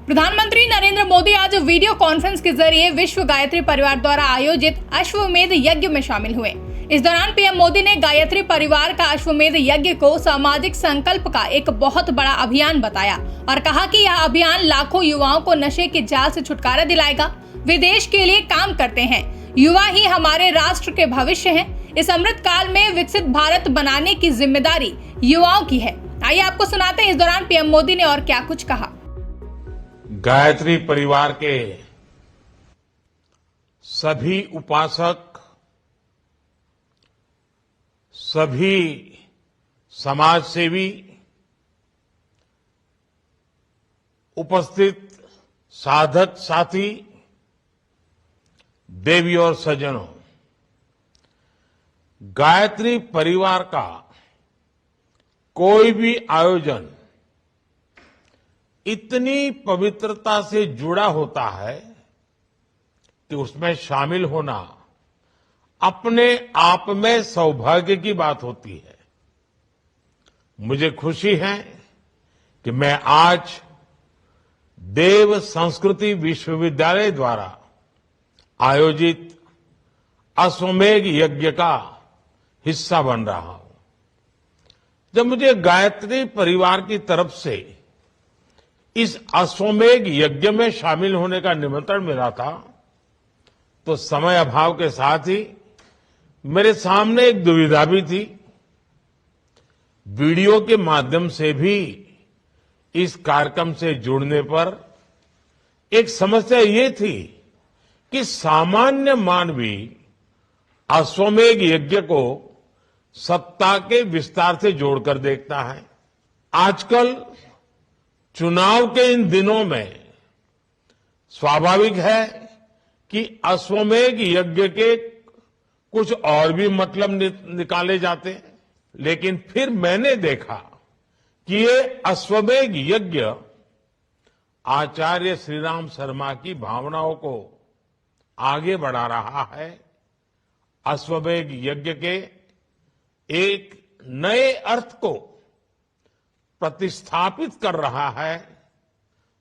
प्रधानमंत्री नरेंद्र मोदी आज video conference के जरिए विश्व गायत्री परिवार द्वारा आयोजित अश्वमेध यज्ञ में शामिल हुए। इस दौरान पीएम मोदी ने गायत्री परिवार का अश्वमेध यज्ञ को सामाजिक संकल्प का एक बहुत बड़ा अभियान बताया और कहा कि यह अभियान लाखों युवाओं को नशे के जाल से छुटकारा दिलाएगा। वे देश के लिए काम करते हैं, युवा ही हमारे राष्ट्र के भविष्य हैं। इस अमृत काल में विकसित भारत बनाने की जिम्मेदारी युवाओं की है। आइए आपको सुनाते हैं इस दौरान पीएम मोदी ने और क्या कुछ कहा। गायत्री परिवार के सभी उपासक, सभी समाज सेवी, उपस्थित साधक साथी, देवी और सज्जनों, गायत्री परिवार का कोई भी आयोजन इतनी पवित्रता से जुड़ा होता है कि उसमें शामिल होना अपने आप में सौभाग्य की बात होती है। मुझे खुशी है कि मैं आज देव संस्कृति विश्वविद्यालय द्वारा आयोजित अश्वमेध यज्ञ का हिस्सा बन रहा हूं। जब मुझे गायत्री परिवार की तरफ से इस अश्वमेध यज्ञ में शामिल होने का निमंत्रण मिला था तो समय अभाव के साथ ही मेरे सामने एक दुविधा भी थी। वीडियो के माध्यम से भी इस कार्यक्रम से जुड़ने पर एक समस्या ये थी कि सामान्य मानवी अश्वमेध यज्ञ को सत्ता के विस्तार से जोड़कर देखता है। आजकल चुनाव के इन दिनों में स्वाभाविक है कि अश्वमेध यज्ञ के कुछ और भी मतलब निकाले जाते हैं, लेकिन फिर मैंने देखा कि ये अश्वमेध यज्ञ आचार्य श्रीराम शर्मा की भावनाओं को आगे बढ़ा रहा है। अश्वमेध यज्ञ के एक नए अर्थ को प्रतिस्थापित कर रहा है,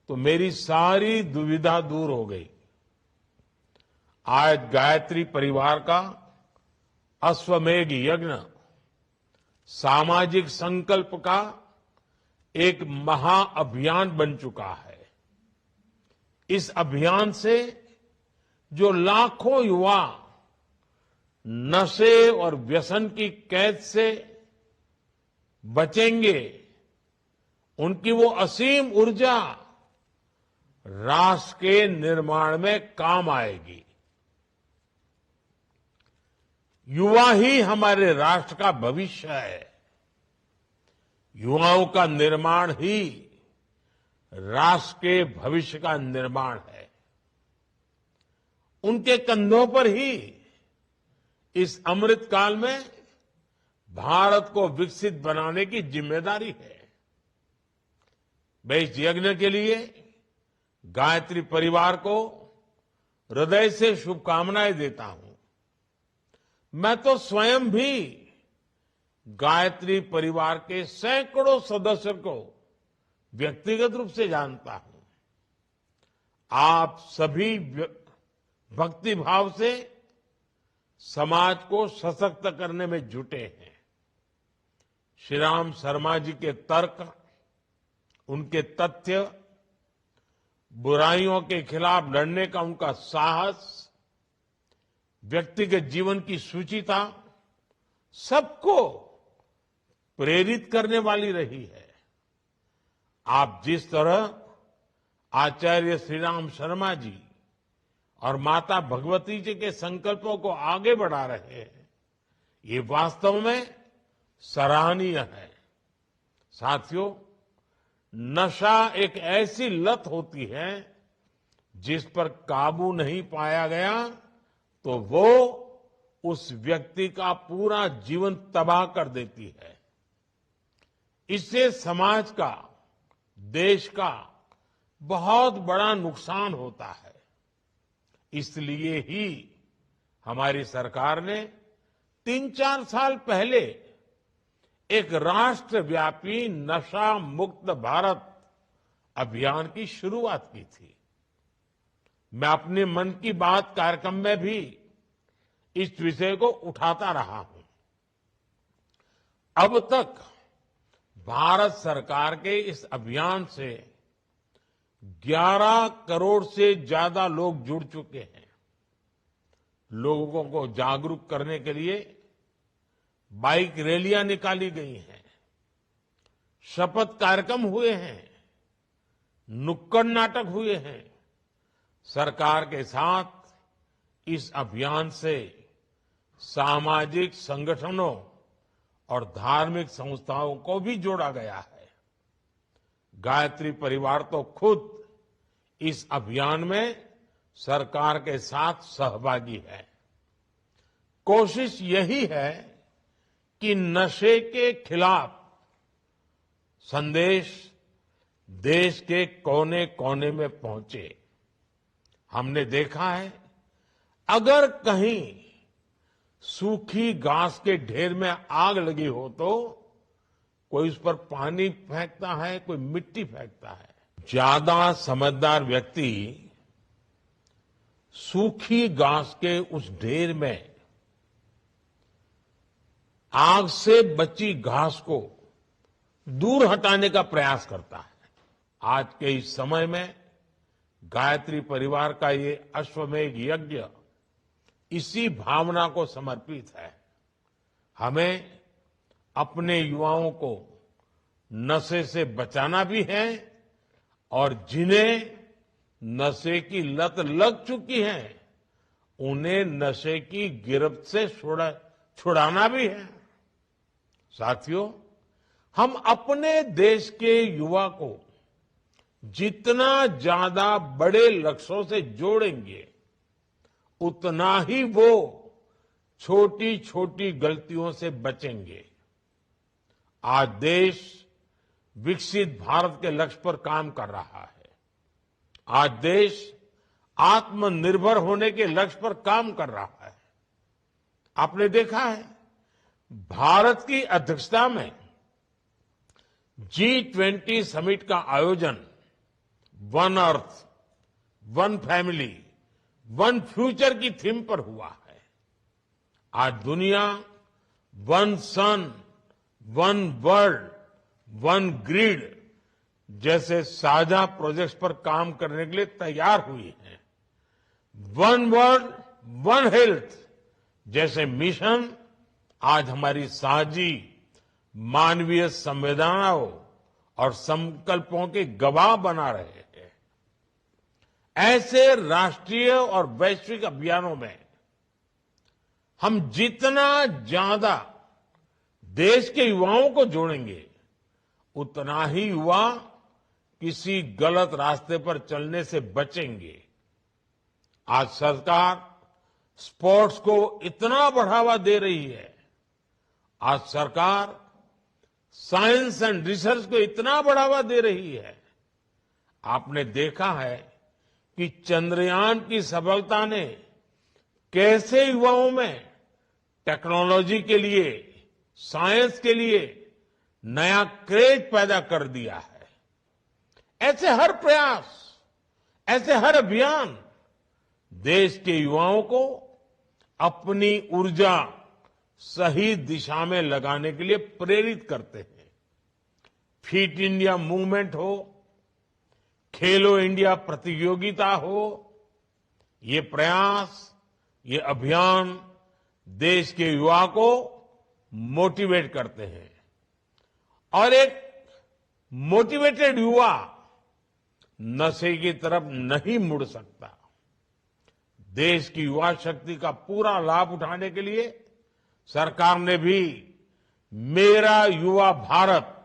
तो मेरी सारी दुविधा दूर हो गई। आज गायत्री परिवार का अश्वमेध यज्ञ सामाजिक संकल्प का एक महाअभियान बन चुका है। इस अभियान से जो लाखों युवा नशे और व्यसन की कैद से बचेंगे, उनकी वो असीम ऊर्जा राष्ट्र के निर्माण में काम आएगी। युवा ही हमारे राष्ट्र का भविष्य है। युवाओं का निर्माण ही राष्ट्र के भविष्य का निर्माण है। उनके कंधों पर ही इस अमृत काल में भारत को विकसित बनाने की जिम्मेदारी है। मैं इस यज्ञ के लिए गायत्री परिवार को हृदय से शुभकामनाएं देता हूं। मैं तो स्वयं भी गायत्री परिवार के सैकड़ों सदस्यों को व्यक्तिगत रूप से जानता हूं। आप सभी भक्ति भाव से समाज को सशक्त करने में जुटे हैं। श्रीराम शर्मा जी के तर्क, उनके तथ्य, बुराइयों के खिलाफ लड़ने का उनका साहस, व्यक्तिगत जीवन की सुचिता सबको प्रेरित करने वाली रही है। आप जिस तरह आचार्य श्रीराम शर्मा जी और माता भगवती जी के संकल्पों को आगे बढ़ा रहे हैं, ये वास्तव में सराहनीय है। साथियों, नशा एक ऐसी लत होती है जिस पर काबू नहीं पाया गया तो वो उस व्यक्ति का पूरा जीवन तबाह कर देती है। इससे समाज का, देश का बहुत बड़ा नुकसान होता है। इसलिए ही हमारी सरकार ने 3-4 साल पहले एक राष्ट्रव्यापी नशा मुक्त भारत अभियान की शुरुआत की थी। मैं अपने मन की बात कार्यक्रम में भी इस विषय को उठाता रहा हूं। अब तक भारत सरकार के इस अभियान से 11 करोड़ से ज्यादा लोग जुड़ चुके हैं। लोगों को जागरूक करने के लिए बाइक रैलियां निकाली गई हैं, शपथ कार्यक्रम हुए हैं, नुक्कड़ नाटक हुए हैं। सरकार के साथ इस अभियान से सामाजिक संगठनों और धार्मिक संस्थाओं को भी जोड़ा गया है। गायत्री परिवार तो खुद इस अभियान में सरकार के साथ सहभागी है। कोशिश यही है कि नशे के खिलाफ संदेश देश के कोने कोने में पहुंचे। हमने देखा है, अगर कहीं सूखी घास के ढेर में आग लगी हो तो कोई उस पर पानी फेंकता है, कोई मिट्टी फेंकता है। ज्यादा समझदार व्यक्ति सूखी घास के उस ढेर में आग से बची घास को दूर हटाने का प्रयास करता है। आज के इस समय में गायत्री परिवार का ये अश्वमेध यज्ञ इसी भावना को समर्पित है। हमें अपने युवाओं को नशे से बचाना भी है और जिन्हें नशे की लत लग चुकी है उन्हें नशे की गिरफ्त से छुड़ाना भी है। साथियों, हम अपने देश के युवा को जितना ज्यादा बड़े लक्ष्यों से जोड़ेंगे उतना ही वो छोटी छोटी गलतियों से बचेंगे। आज देश विकसित भारत के लक्ष्य पर काम कर रहा है। आज देश आत्मनिर्भर होने के लक्ष्य पर काम कर रहा है। आपने देखा है, भारत की अध्यक्षता में G20 समिट का आयोजन one earth, one family, one future की थीम पर हुआ है। आज दुनिया वन सन, वन वर्ल्ड, वन ग्रिड जैसे साझा प्रोजेक्ट्स पर काम करने के लिए तैयार हुई है। वन वर्ल्ड, वन हेल्थ जैसे मिशन आज हमारी साझी मानवीय संवेदनाओं और संकल्पों के गवाह बना रहे हैं। ऐसे राष्ट्रीय और वैश्विक अभियानों में हम जितना ज्यादा देश के युवाओं को जोड़ेंगे उतना ही युवा किसी गलत रास्ते पर चलने से बचेंगे। आज सरकार स्पोर्ट्स को इतना बढ़ावा दे रही है, आज सरकार साइंस एंड रिसर्च को इतना बढ़ावा दे रही है। आपने देखा है कि चंद्रयान की सफलता ने कैसे युवाओं में टेक्नोलॉजी के लिए, साइंस के लिए नया क्रेज पैदा कर दिया है। ऐसे हर प्रयास, ऐसे हर अभियान देश के युवाओं को अपनी ऊर्जा सही दिशा में लगाने के लिए प्रेरित करते हैं। फिट इंडिया मूवमेंट हो, खेलो इंडिया प्रतियोगिता हो, ये प्रयास, ये अभियान देश के युवा को मोटिवेट करते हैं और एक मोटिवेटेड युवा नशे की तरफ नहीं मुड़ सकता। देश की युवा शक्ति का पूरा लाभ उठाने के लिए सरकार ने भी मेरा युवा भारत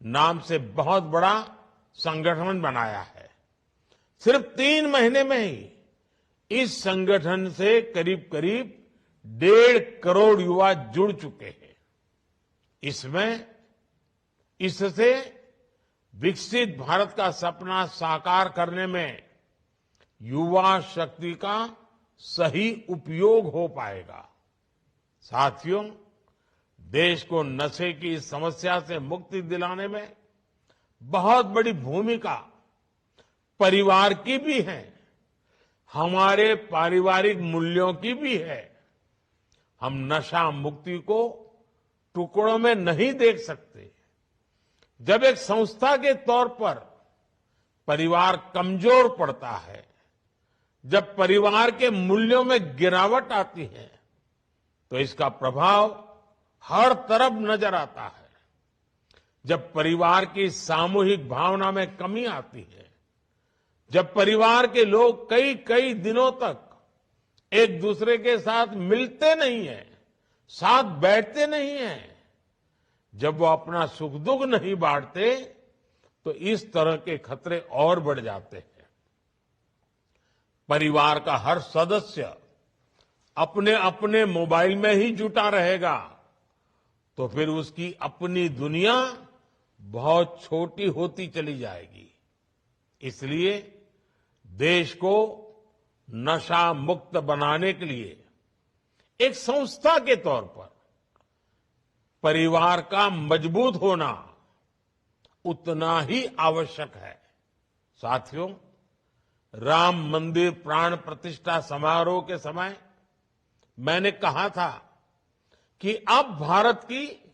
नाम से बहुत बड़ा संगठन बनाया है। सिर्फ 3 महीने में ही इस संगठन से करीब करीब 1.5 करोड़ युवा जुड़ चुके हैं। इससे विकसित भारत का सपना साकार करने में युवा शक्ति का सही उपयोग हो पाएगा। साथियों, देश को नशे की समस्या से मुक्ति दिलाने में बहुत बड़ी भूमिका परिवार की भी है, हमारे पारिवारिक मूल्यों की भी है। हम नशा मुक्ति को टुकड़ों में नहीं देख सकते। जब एक संस्था के तौर पर परिवार कमजोर पड़ता है, जब परिवार के मूल्यों में गिरावट आती है, तो इसका प्रभाव हर तरफ नजर आता है। जब परिवार की सामूहिक भावना में कमी आती है, जब परिवार के लोग कई कई दिनों तक एक दूसरे के साथ मिलते नहीं हैं, साथ बैठते नहीं हैं, जब वो अपना सुख दुख नहीं बांटते, तो इस तरह के खतरे और बढ़ जाते हैं। परिवार का हर सदस्य अपने अपने मोबाइल में ही जुटा रहेगा, तो फिर उसकी अपनी दुनिया बहुत छोटी होती चली जाएगी। इसलिए देश को नशा मुक्त बनाने के लिए एक संस्था के तौर पर परिवार का मजबूत होना उतना ही आवश्यक है। साथियों, राम मंदिर प्राण प्रतिष्ठा समारोह के समय मैंने कहा था कि अब भारत की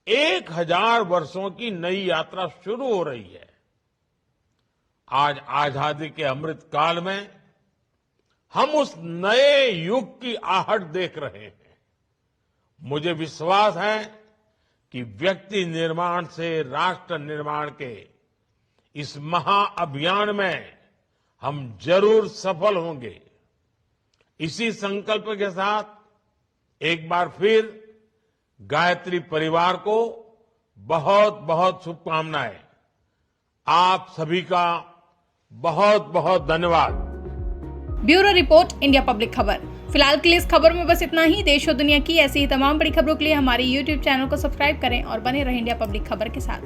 1000 वर्षों की नई यात्रा शुरू हो रही है। आज आजादी के अमृत काल में हम उस नए युग की आहट देख रहे हैं। मुझे विश्वास है कि व्यक्ति निर्माण से राष्ट्र निर्माण के इस महाअभियान में हम जरूर सफल होंगे। इसी संकल्प के साथ एक बार फिर गायत्री परिवार को बहुत बहुत शुभकामनाएं। आप सभी का बहुत बहुत धन्यवाद। ब्यूरो रिपोर्ट, इंडिया पब्लिक खबर। फिलहाल के लिए इस खबर में बस इतना ही। देश और दुनिया की ऐसी ही तमाम बड़ी खबरों के लिए हमारे YouTube चैनल को सब्सक्राइब करें और बने रहें इंडिया पब्लिक खबर के साथ।